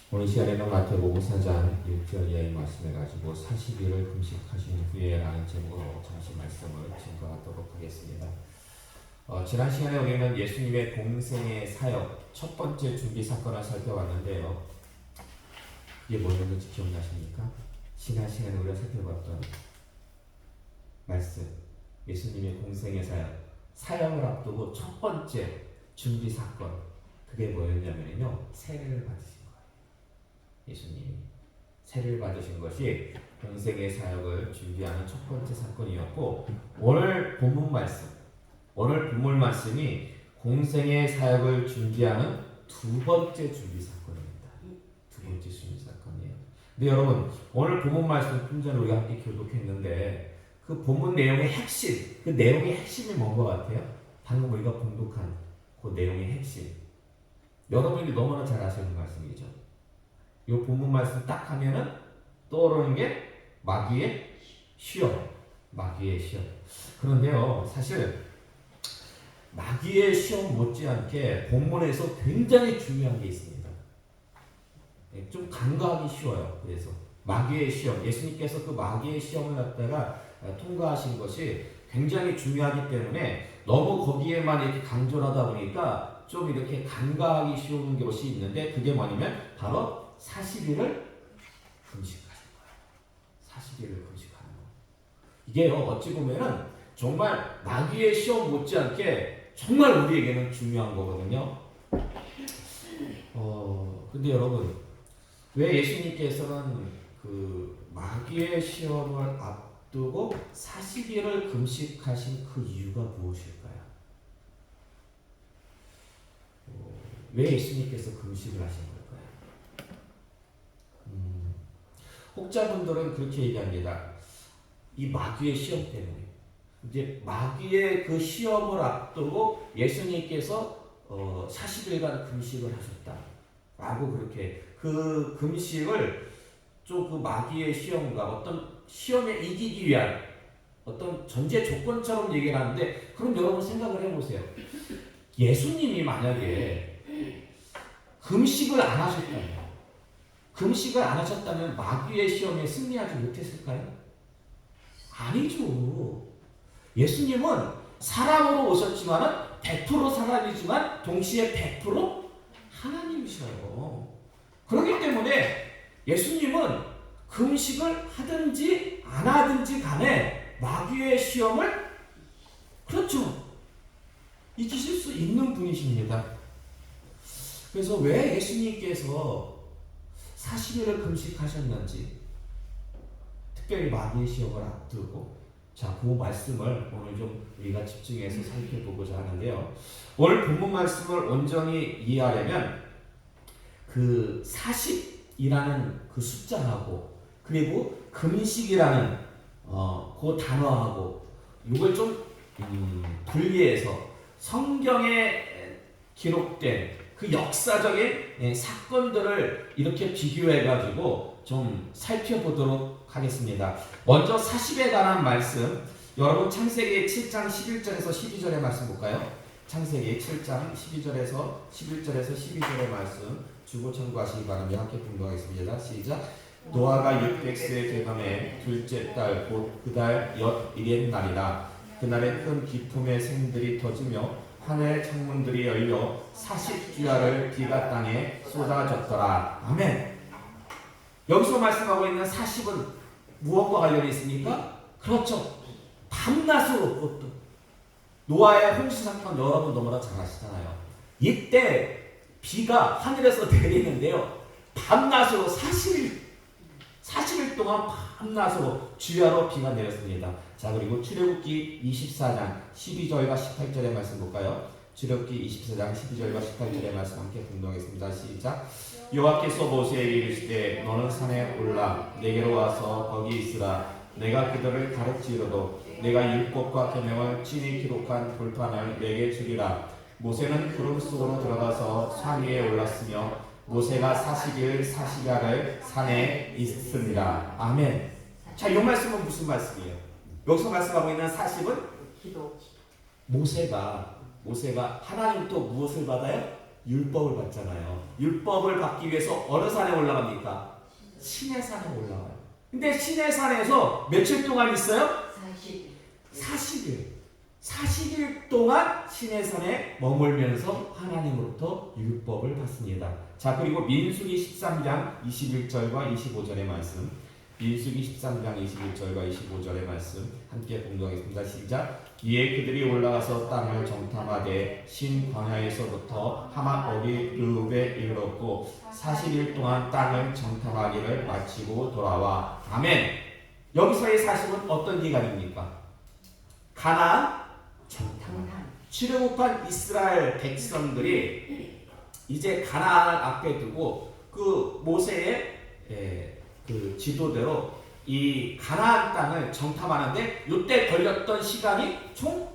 오늘 시간에는 마태복음 4장 1절 이하의 말씀을 가지고 40일을 금식하신 후에 라는 제목으로 잠시 말씀을 증거하도록 하겠습니다. 지난 시간에 우리는 예수님의 공생의 사역 첫 번째 준비 사건을 살펴봤는데요. 이게 뭐였는지 기억나십니까? 지난 시간에 우리가 살펴봤던 말씀, 예수님의 공생의 사역을 앞두고 첫 번째 준비 사건, 그게 뭐였냐면요, 세례를 받으신 거예요. 예수님이 세례를 받으신 것이 공생의 사역을 준비하는 첫 번째 사건이었고, 오늘 본문 말씀이 공생의 사역을 준비하는 두 번째 준비 사건입니다. 두 번째 준비 사건이에요. 근데 여러분, 오늘 본문 말씀 좀 전에 우리가 함께 교독했는데 그 본문 내용의 핵심, 그 내용의 핵심이 뭔 것 같아요? 방금 우리가 봉독한 그 내용의 핵심, 여러분이 너무나 잘 아시는 말씀이죠. 이 본문 말씀 딱 하면은 떠오르는 게 마귀의 시험. 그런데요, 사실 마귀의 시험 못지않게 본문에서 굉장히 중요한 게 있습니다. 좀 간과하기 쉬워요. 그래서 마귀의 시험, 예수님께서 그 마귀의 시험을 갖다가 통과하신 것이 굉장히 중요하기 때문에 너무 거기에만 이렇게 강조를 하다 보니까 좀 이렇게 간과하기 쉬운 것이 있는데, 그게 뭐냐면 바로 40일을 금식하신 거예요. 40일을 금식하는 거. 이게요, 어찌 보면은 정말 마귀의 시험 못지않게 정말 우리에게는 중요한 거거든요. 근데 여러분, 왜 예수님께서는 그 마귀의 시험을 앞두고 40일을 금식하신 그 이유가 무엇일까요? 왜 예수님께서 금식을 하신 거예요? 혹자분들은 그렇게 얘기합니다. 이 마귀의 시험 때문에. 이제 마귀의 그 시험을 앞두고 예수님께서 40일간 금식을 하셨다라고, 그렇게 그 금식을 좀 그 마귀의 시험과 어떤 시험에 이기기 위한 어떤 전제 조건처럼 얘기를 하는데, 그럼 여러분 생각을 해보세요. 예수님이 만약에 금식을 안 하셨다면 마귀의 시험에 승리하지 못했을까요? 아니죠. 예수님은 사람으로 오셨지만 100% 사람이지만 동시에 100% 하나님이셔요. 그렇기 때문에 예수님은 금식을 하든지 안 하든지 간에 마귀의 시험을, 그렇죠, 이기실 수 있는 분이십니다. 그래서 왜 예수님께서 40일을 금식하셨는지, 특별히 마귀의 시험을 앞두고, 자, 그 말씀을 오늘 좀 우리가 집중해서 살펴보고자 하는데요. 오늘 본문 말씀을 온전히 이해하려면 그 40이라는 그 숫자하고, 그리고 금식이라는 그 단어하고, 이걸 좀 분리해서 성경에 기록된 그 역사적인 사건들을 이렇게 비교해가지고 좀 살펴보도록 하겠습니다. 먼저 40에 관한 말씀, 여러분 창세기 7장 11절에서 12절의 말씀 볼까요? 창세기 7장 12절에서 11절에서 12절의 말씀 주고 참고하시기 바랍니다. 함께 분명하겠습니다. 시작. 노아가 600세에 되감에 둘째 달 곧 그 달 엿일의 날이라. 그날에 큰 기품의 샘들이 터지며 하늘의 창문들이 열려 40주야를 비가 땅에 쏟아졌더라. 아멘. 여기서 말씀하고 있는 40은 무엇과 관련이 있습니까? 그렇죠, 밤낮으로. 그것도 노아의 홍수 사건 여러분 너무나 잘 아시잖아요. 이때 비가 하늘에서 내리는데요, 밤낮으로 40일 동안 밤낮으로 주야로 비가 내렸습니다. 자, 그리고 출애굽기 24장 12절과 18절의 말씀 볼까요? 출애굽기 24장 12절과 18절의 말씀 함께 공동하겠습니다. 시작. 여호와께서 모세에게 이르시되 너는 산에 올라 내게로 와서 거기 있으라. 내가 그들을 가르치리로도 내가 율법과 계명을 친히 기록한 돌판을 내게 주리라. 모세는 구름 속으로 들어가서 산 위에 올랐으며 모세가 40일 40야를 산에 있습니다. 아멘. 자, 이 말씀은 무슨 말씀이에요? 여기서 말씀하고 있는 40은 모세가 하나님부터 무엇을 받아요? 율법을 받잖아요. 율법을 받기 위해서 어느 산에 올라갑니까? 시내산에 올라가요. 근데 시내산에서 며칠 동안 있어요? 40일. 40일 동안 시내산에 머물면서 하나님으로부터 율법을 받습니다. 자, 그리고 민수기 13장 21절과 25절의 말씀. 민수기 13장 21절과 25절의 말씀 함께 공부하겠습니다. 시작. 이에 그들이 올라가서 땅을 정탐하되 신 광야에서부터 하맛 어디르에 이르렀고 40일 동안 땅을 정탐하기를 마치고 돌아와. 아멘. 여기서의 40은 어떤 기간입니까? 가나안 정탐. 출애굽한 이스라엘 백성들이 이제 가나안을 앞에 두고 그 모세의 그 지도대로 이 가나안 땅을 정탐하는데 이때 걸렸던 시간이 총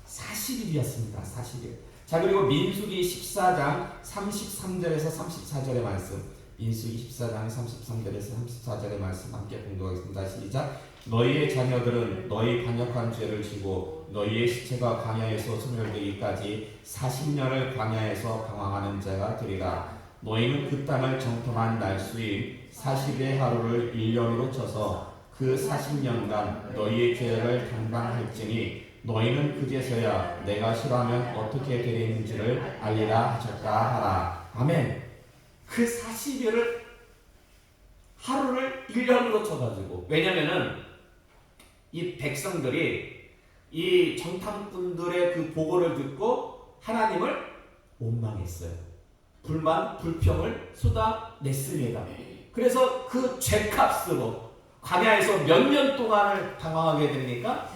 40일이었습니다. 40일. 자, 그리고 민수기 14장 33절에서 34절의 말씀. 민수기 14장 33절에서 34절의 말씀 함께 공부하겠습니다. 시작. 너희의 자녀들은 너희 반역한 죄를 지고 너희의 시체가 광야에서 소멸되기까지 40년을 광야에서 방황하는 자가 되리라. 너희는 그 땅을 정탐한 날수인 40의 하루를 1년으로 쳐서 그 40년간 너희의 죄를 담당할지니 너희는 그제서야 내가 싫어하면 어떻게 되는지를 알리라 하셨다 하라. 아멘. 그 40일을 하루를 1년으로 쳐가지고, 왜냐면은 이 백성들이 이 정탐꾼들의 그 보고를 듣고 하나님을 원망했어요. 불만, 불평을 쏟아냈습니다. 그래서 그 죄값으로 광야에서 몇 년 동안을 방황하게 됩니까?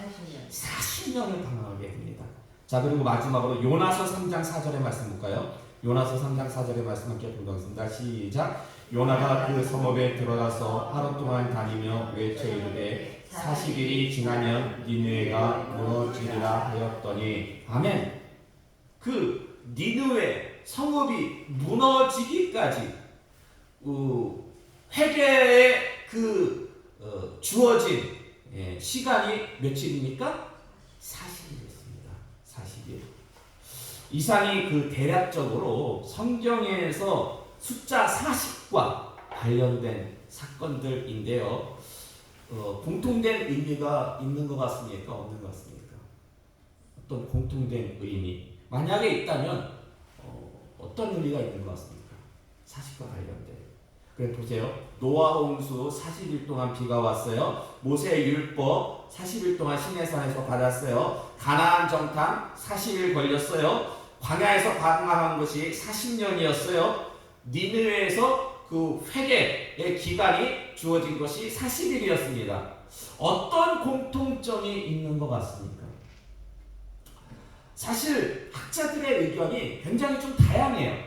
40년을 방황하게 됩니다. 자, 그리고 마지막으로 요나서 3장 4절의 말씀 볼까요? 요나서 3장 4절의 말씀 함께 공부하겠습니다. 시작. 요나가 그 성읍에 들어가서 하루 동안 다니며 외쳐 이르되 40일이 지나면 니느웨가 무너지리라 하였더니. 아멘. 그 니느웨 성읍이 무너지기까지 회개에 주어진 시간이 며칠입니까? 40일이었습니다. 40일. 이상이 대략적으로 성경에서 숫자 40과 관련된 사건들인데요. 공통된 의미가 있는 것 같습니까? 없는 것 같습니까? 어떤 공통된 의미. 만약에 있다면 어떤 의미가 있는 것 같습니까? 40과 관련된. 그래 보세요. 노아 홍수 40일 동안 비가 왔어요. 모세의 율법 40일 동안 시내산에서 받았어요. 가나안 정탐 40일 걸렸어요. 광야에서 방황한 것이 40년이었어요. 니느웨에서 그 회개의 기간이 주어진 것이 40일이었습니다. 어떤 공통점이 있는 것 같습니까? 사실 학자들의 의견이 굉장히 좀 다양해요.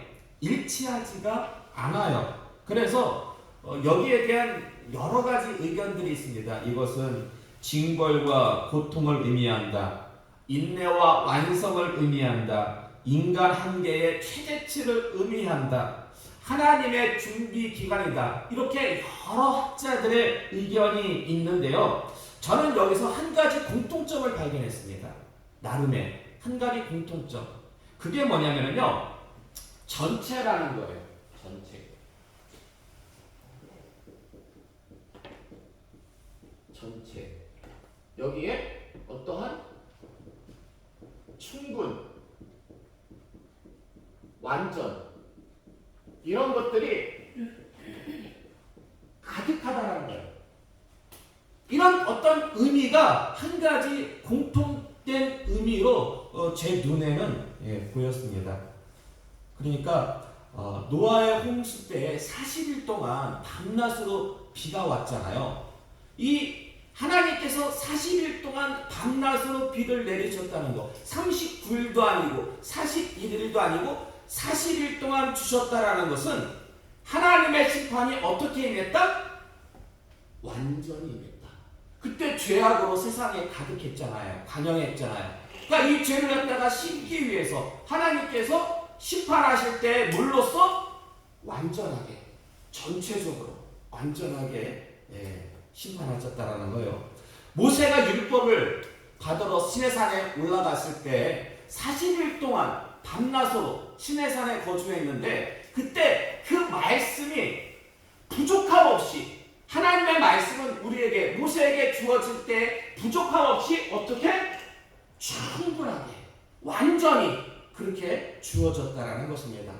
일치하지가 않아요. 그래서 여기에 대한 여러 가지 의견들이 있습니다. 이것은 징벌과 고통을 의미한다. 인내와 완성을 의미한다. 인간 한계의 최대치를 의미한다. 하나님의 준비 기간이다. 이렇게 여러 학자들의 의견이 있는데요. 저는 여기서 한 가지 공통점을 발견했습니다. 나름의 한 가지 공통점. 그게 뭐냐면요. 전체라는 거예요. 전체. 여기에 어떠한 충분, 완전 이런 것들이 가득하다는 거예요. 이런 어떤 의미가 한 가지 공통된 의미로 제 눈에는 보였습니다. 그러니까 노아의 홍수 때 40일 동안 밤낮으로 비가 왔잖아요. 이 하나님께서 40일 동안 밤낮으로 비를 내리셨다는 거, 39일도 아니고 41일도 아니고 40일 동안 주셨다라는 것은 하나님의 심판이 어떻게 임했다? 완전히 임했다. 그때 죄악으로 세상에 가득했잖아요. 관영했잖아요. 그러니까 이 죄를 갖다가 씻기 위해서 하나님께서 심판하실 때 물로써 완전하게, 전체적으로 완전하게 심판하셨다라는 거예요. 모세가 율법을 받으러 시내산에 올라갔을 때 40일 동안 밤낮으로 시내산에 거주했는데 그때 그 말씀이 부족함 없이 하나님의 말씀은 우리에게 모세에게 주어질 때 부족함 없이 어떻게 충분하게 완전히 그렇게 주어졌다라는 것입니다.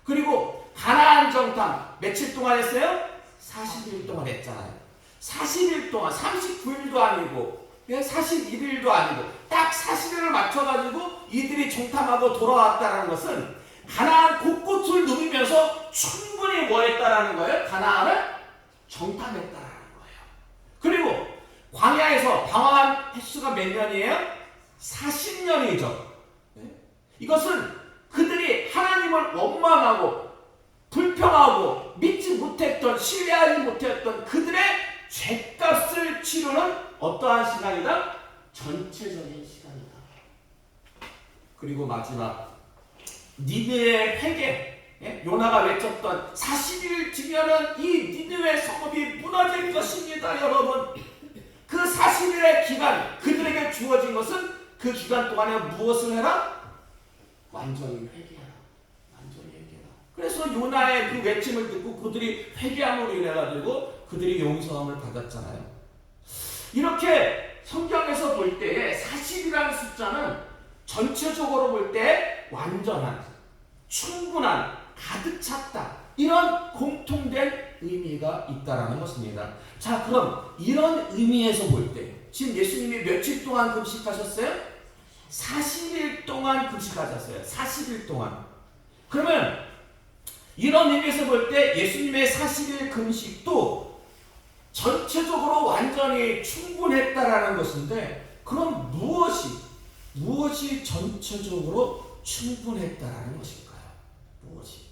그리고 가나안 정탐 며칠 동안 했어요? 40일 동안 했잖아요. 40일 동안 39일도 아니고 41일도 아니고 딱 40일을 맞춰가지고 이들이 정탐하고 돌아왔다는 것은 가나안 곳곳을 누비면서 충분히 뭐 했다라는 거예요? 가나안을 정탐했다라는 거예요. 그리고 광야에서 방황한 횟수가 몇 년이에요? 40년이죠. 이것은 그들이 하나님을 원망하고 불평하고 믿지 못했던 신뢰하지 못했던 그들의 죄값을 치르는 어떠한 시간이다? 전체적인 시간이다. 그리고 마지막 니느웨의 회개, 요나가 외쳤던 40일 뒤면은 이 니느웨 성읍이 무너질 것입니다. 여러분, 그 40일의 기간 그들에게 주어진 것은 그 기간 동안에 무엇을 해라? 완전히 회개하라. 완전히 회개하라. 그래서 요나의 그 외침을 듣고 그들이 회개함으로 인해가지고 그들이 용서함을 받았잖아요. 이렇게 성경에서 볼 때에 40이라는 숫자는 전체적으로 볼 때 완전한, 충분한, 가득 찼다. 이런 공통된 의미가 있다라는 것입니다. 자, 그럼 이런 의미에서 볼 때 지금 예수님이 며칠 동안 금식하셨어요? 40일 동안 금식하셨어요. 40일 동안. 그러면 이런 의미에서 볼 때 예수님의 40일 금식도 전체적으로 완전히 충분했다라는 것인데, 그럼 무엇이 전체적으로 충분했다라는 것일까요? 무엇이?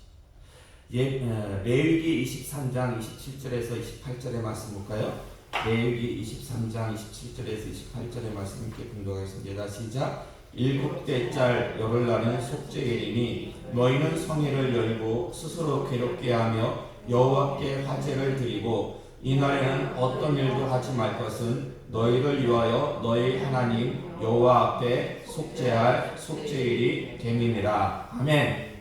레위기 23장 27절에서 28절의 말씀 볼까요? 레위기 23장 27절에서 28절의 말씀 함께 공독하겠습니다. 시작. 7대짤 열흘날은 속죄일이니 너희는 성회를 열고 스스로 괴롭게 하며 여호와께 화제를 드리고 이날에는 어떤 일도 하지 말 것은 너희를 위하여 너희 하나님 여호와 앞에 속죄할 속죄일이 됨이니라. 아멘.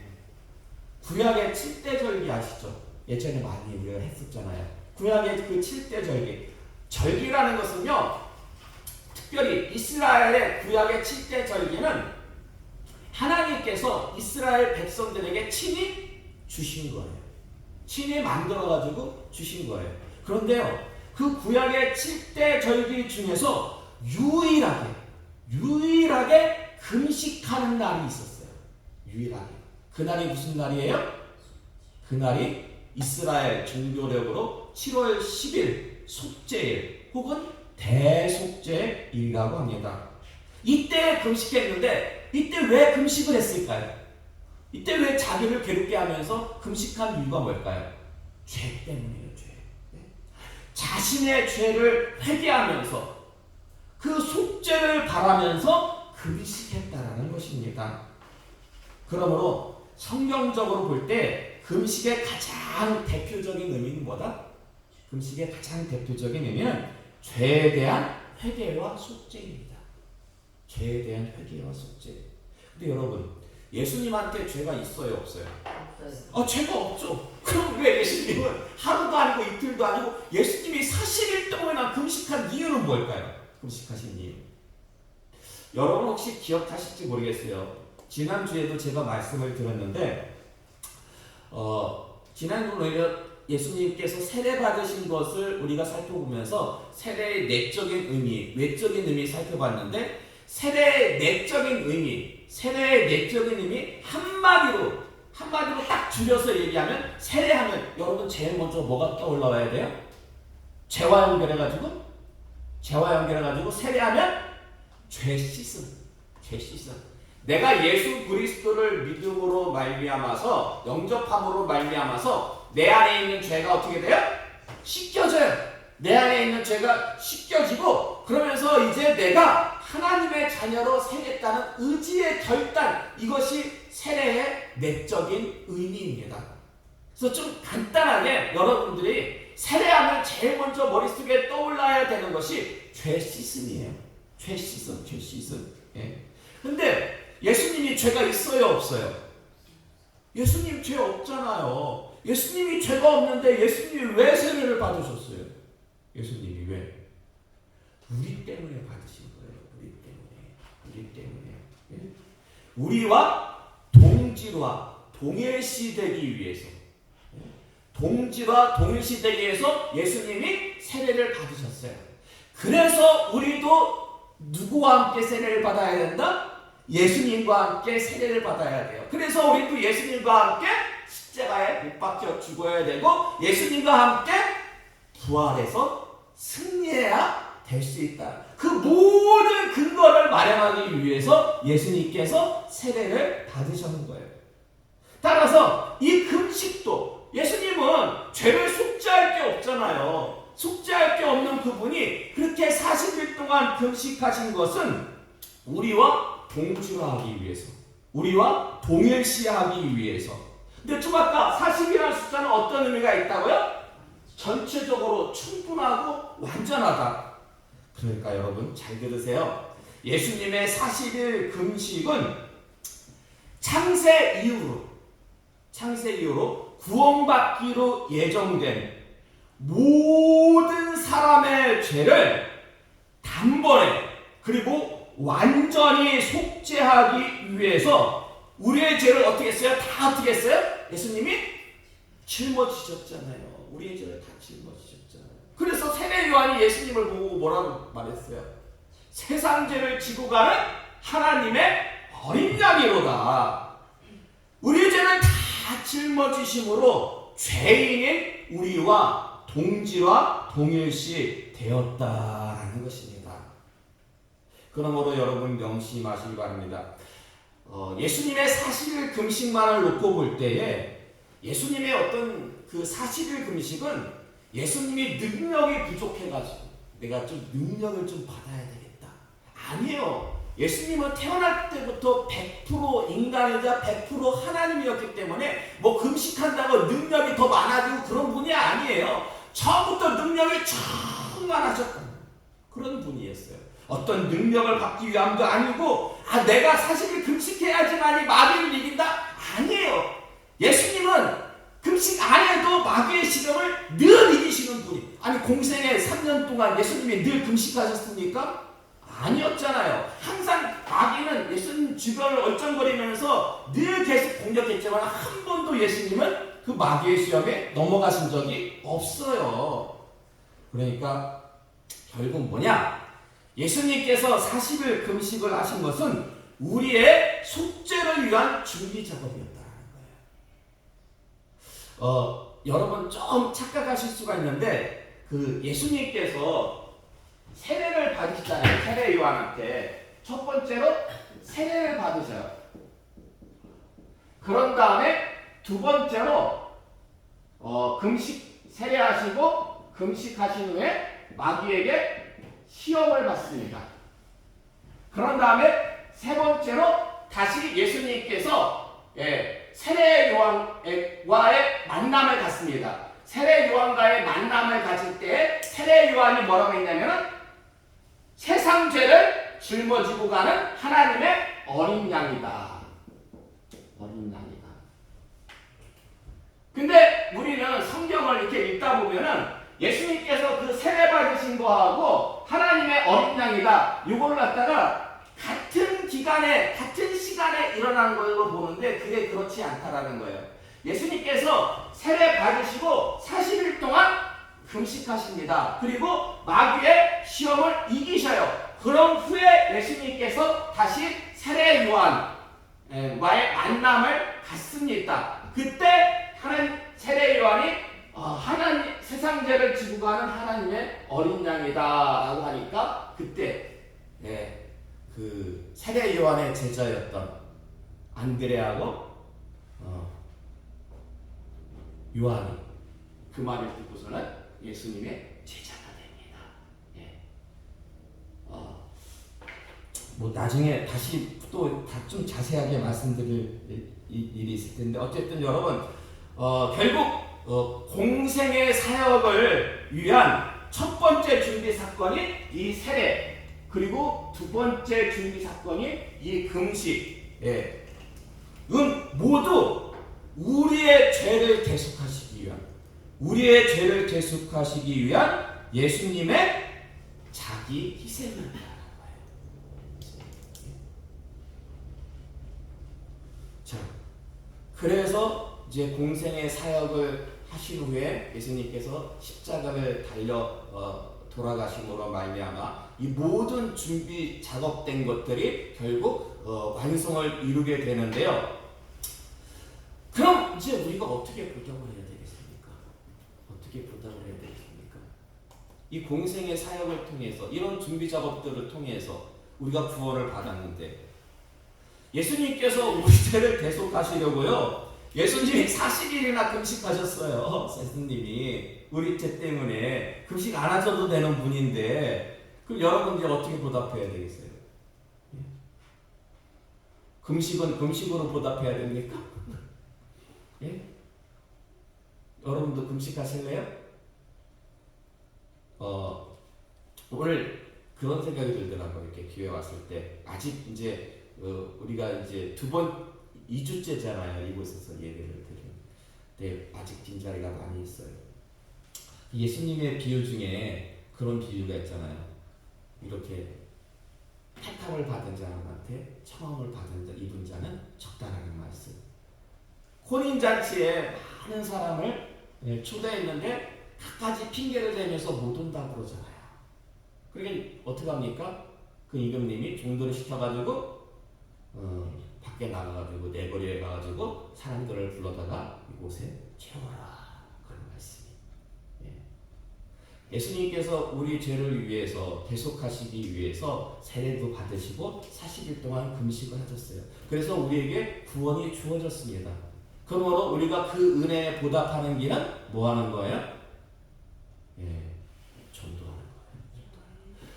구약의 7대절기 아시죠? 예전에 많이 우리가 했었잖아요. 구약의 그 7대절기. 절기라는 것은요, 특별히 이스라엘의 구약의 7대절기는 하나님께서 이스라엘 백성들에게 친히 주신 거예요. 친히 만들어가지고 주신 거예요. 그런데요, 그 구약의 7대절기 중에서 유일하게 금식하는 날이 있었어요. 유일하게. 그날이 무슨 날이에요? 그날이 이스라엘 종교력으로 7월 10일 속죄일 혹은 대속죄일이라고 합니다. 이때 금식했는데 이때 왜 금식을 했을까요? 이때 왜 자기를 괴롭게 하면서 금식한 이유가 뭘까요? 죄 때문이에요. 죄. 자신의 죄를 회개하면서 그 속죄를 바라면서 금식했다라는 것입니다. 그러므로 성경적으로 볼 때 금식의 가장 대표적인 의미는 뭐다? 금식의 가장 대표적인 의미는 죄에 대한 회개와 속죄입니다. 죄에 대한 회개와 속죄. 근데 여러분, 예수님한테 죄가 있어요, 없어요? 죄가 없죠. 그럼 왜 예수님은 하루도 아니고 이틀도 아니고 예수님이 40일 동안 금식한 이유는 뭘까요? 금식하신 이유. 여러분 혹시 기억하실지 모르겠어요. 지난주에도 제가 말씀을 드렸는데 지난주에 예수님께서 세례 받으신 것을 우리가 살펴보면서 세례의 내적인 의미, 외적인 의미 살펴봤는데 세례의 내적인 의미 한마디로 딱 줄여서 얘기하면 세례하면 여러분 제일 먼저 뭐가 떠올라와야 돼요? 죄와 연결해가지고 세례하면 죄 씻음. 내가 예수 그리스도를 믿음으로 말미암아서 영접함으로 말미암아서 내 안에 있는 죄가 어떻게 돼요? 씻겨져요. 내 안에 있는 죄가 씻겨지고 그러면서 이제 내가 하나님의 자녀로 살겠다는 의지의 결단, 이것이 세례의 내적인 의미입니다. 그래서 좀 간단하게 여러분들이 세례하면 제일 먼저 머릿속에 떠올라야 되는 것이 죄 씻음이에요. 죄 씻음. 예. 근데 예수님이 죄가 있어요, 없어요? 예수님 죄 없잖아요. 예수님이 죄가 없는데 예수님이 왜 세례를 받으셨어요? 예수님이 왜? 우리 때문에 받으신 거예요. 우리 때문에. 예? 우리와 동질화, 동일시되기 위해서. 예? 동질화, 동일시되기 위해서 예수님이 세례를 받으셨어요. 그래서 우리도 누구와 함께 세례를 받아야 된다? 예수님과 함께 세례를 받아야 돼요. 그래서 우리도 예수님과 함께 십자가에 못 박혀 죽어야 되고 예수님과 함께 부활해서 승리해야 될 수 있다. 그 모든 근거를 마련하기 위해서 예수님께서 세례를 받으셨는 거예요. 따라서 이 금식도 예수님은 죄를 속죄할 게 없잖아요. 속죄할 게 없는 그분이 그렇게 40일 동안 금식하신 것은 우리와 동질화하기 위해서, 우리와 동일시하기 위해서. 근데 좀 아까 40이라는 숫자는 어떤 의미가 있다고요? 전체적으로 충분하고 완전하다. 그러니까 여러분 잘 들으세요. 예수님의 40일 금식은 창세 이후로 구원받기로 예정된 모든 사람의 죄를 단번에 그리고 완전히 속죄하기 위해서 우리의 죄를 어떻게 했어요? 다 어떻게 했어요? 예수님이 짊어지셨잖아요. 우리의 죄를 다 짊어지셨잖아요. 그래서 세례 요한이 예수님을 보고 뭐라고 말했어요? 세상 죄를 지고 가는 하나님의 어린 양이로다. 우리의 죄를 다 짊어지심으로 죄인인 우리와 동질화 동일시 되었다라는 것입니다. 그러므로 여러분 명심하시기 바랍니다. 예수님의 40일 금식만을 놓고 볼 때에 예수님의 어떤 그 40일 금식은 예수님이 능력이 부족해가지고 내가 좀 능력을 좀 받아야 되겠다. 아니에요. 예수님은 태어날 때부터 100% 인간이자 100% 하나님이었기 때문에 뭐 금식한다고 능력이 더 많아지고 그런 분이 아니에요. 처음부터 능력이 충만하셨던 그런 분이었어요. 어떤 능력을 받기 위함도 아니고 내가 40일 금식해야지만이 마귀를 이긴다? 아니에요. 예수님은 금식 안 해도 마귀의 시험을 늘 이기시는 분이. 아니 공생애 3년 동안 예수님이 늘 금식하셨습니까? 아니었잖아요. 항상 마귀는 예수님 주변을 얼쩡거리면서 늘 계속 공격했지만 한 번도 예수님은 그 마귀의 시험에 넘어가신 적이 없어요. 그러니까 결국 뭐냐? 예수님께서 40일 금식을 하신 것은 우리의 속죄를 위한 준비 작업이었다는 거예요. 여러분 좀 착각하실 수가 있는데 그 예수님께서 세례를 받으시잖아요. 세례 요한한테 첫 번째로 세례를 받으셔요. 그런 다음에 두 번째로 금식 세례하시고 금식하신 후에 마귀에게 시험을 받습니다. 그런 다음에 세 번째로 다시 예수님께서 세례 요한과의 만남을 갖습니다. 세례 요한과의 만남을 가질 때 세례 요한이 뭐라고 했냐면 세상 죄를 짊어지고 가는 하나님의 어린 양이다. 어린 양이다. 근데 우리는 성경을 이렇게 읽다 보면은 예수님께서 그 세례 받으신 거하고 하나님의 어린 양이다. 이걸 갖다가 같은 기간에 같은 시간에 일어난 걸로 보는데 그게 그렇지 않다라는 거예요. 예수님께서 세례 받으시고 40일 동안 금식하십니다. 그리고 마귀의 시험을 이기셔요. 그런 후에 예수님께서 다시 세례 요한과의 만남을 갖습니다. 그때 세례 요한이 하나님 세상 죄를 지고 가는 하나님의 어린 양이다라고 하니까 그때 그 세례 요한의 제자였던 안드레하고 요한이 그 말을 듣고서는 예수님의 제자가 됩니다. 뭐 나중에 다시 또 좀 자세하게 말씀드릴 일이 있을 텐데 어쨌든 여러분 결국 공생의 사역을 위한 첫 번째 준비 사건이 이 세례, 그리고 두 번째 준비 사건이 이 금식. 모두 우리의 죄를 대속하시기 위한 예수님의 자기 희생을 말하는 거예요. 자, 그래서 이제 공생의 사역을 하신 후에 예수님께서 십자가를 달려 돌아가심으로 말미암아 이 모든 준비 작업된 것들이 결국 완성을 이루게 되는데요. 그럼 이제 우리가 어떻게 보답을 해야 되겠습니까? 어떻게 보답을 해야 되겠습니까? 이 공생의 사역을 통해서 이런 준비 작업들을 통해서 우리가 구원을 받았는데 예수님께서 우리 죄를 대속하시려고요. 예수님이 40일이나 금식하셨어요. 예수님이 우리 죄 때문에 금식 안 하셔도 되는 분인데 그럼 여러분 이제 어떻게 보답해야 되겠어요? 금식은 금식으로 보답해야 됩니까? 예? 여러분도 금식하실래요? 오늘 그런 생각이 들더라고요. 이렇게 기회 왔을 때 아직 이제 우리가 이제 2주째잖아요. 이곳에서 예배를 드리는. 아직 빈자리가 많이 있어요. 예수님의 비유 중에 그런 비유가 있잖아요. 이렇게 택함을 받은 자한테 청함을 받은 자, 입은 자는 적다라는 말씀. 혼인잔치에 많은 사람을 초대했는데 갖가지 핑계를 대면서 못 온다고 그러잖아요. 그러니까 어떻게 합니까? 그 임금님이 종들을 시켜가지고 밖에 나가가지고 내거리에 가가지고 사람들을 불러다가 이곳에 채워라 그런 말씀이. 예수님께서 우리 죄를 위해서 대속하시기 위해서 세례도 받으시고 40일 동안 금식을 하셨어요. 그래서 우리에게 구원이 주어졌습니다. 그러므로 우리가 그 은혜에 보답하는 길은 뭐 하는 거예요? 전도하는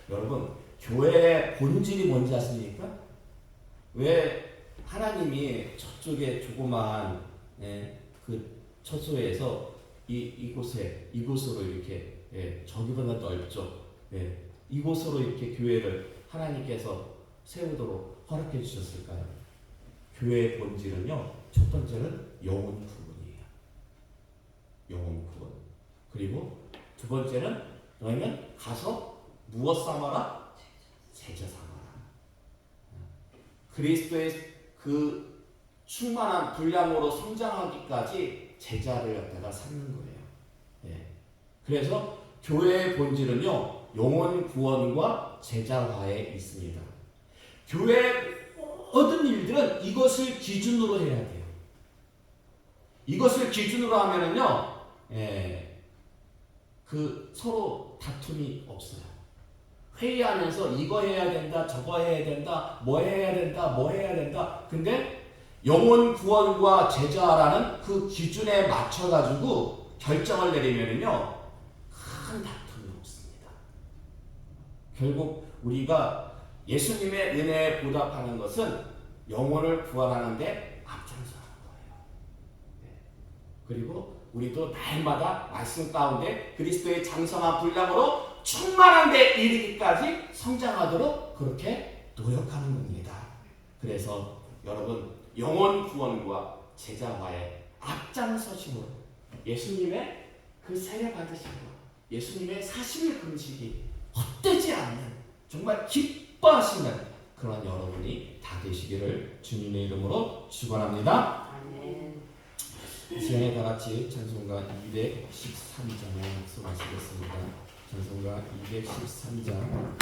거예요. 여러분, 교회의 본질이 뭔지 아십니까? 왜 하나님이 저쪽에 조그마한 그 처소에서 이곳으로 이렇게 저기보다 넓죠. 이곳으로 이렇게 교회를 하나님께서 세우도록 허락해 주셨을까요? 교회의 본질은요. 첫 번째는 영혼 구원이에요. 영혼 구원. 그리고 두 번째는 너희는 가서 무엇 삼아라? 제자 삼아라. 그리스도의 그 충만한 분량으로 성장하기까지 제자를 갖다가 삼는 거예요. 그래서 교회의 본질은요. 영혼 구원과 제자화에 있습니다. 교회의 모든 일들은 이것을 기준으로 해야 돼요. 이것을 기준으로 하면은요, 그 서로 다툼이 없어요. 회의하면서 이거 해야 된다, 저거 해야 된다, 뭐 해야 된다, 뭐 해야 된다. 근데 영혼 구원과 제자라는 그 기준에 맞춰가지고 결정을 내리면은요, 큰 다툼이 없습니다. 결국 우리가 예수님의 은혜에 보답하는 것은 영혼을 구원하는데 앞장서는 거예요. 그리고 우리도 날마다 말씀 가운데 그리스도의 장성한 분량으로 충만한 데 이르기까지 성장하도록 그렇게 노력하는 겁니다. 그래서 여러분 영혼 구원과 제자화에 앞장서심으로 예수님의 그 세례 받으심으로 예수님의 40일 금식이 헛되지 않는 정말 기뻐하시는 그런 여러분이 다 되시기를 주님의 이름으로 축원합니다. 이 시간에 다 같이 찬송가 213장을 수고하시겠습니다. 찬송가 213장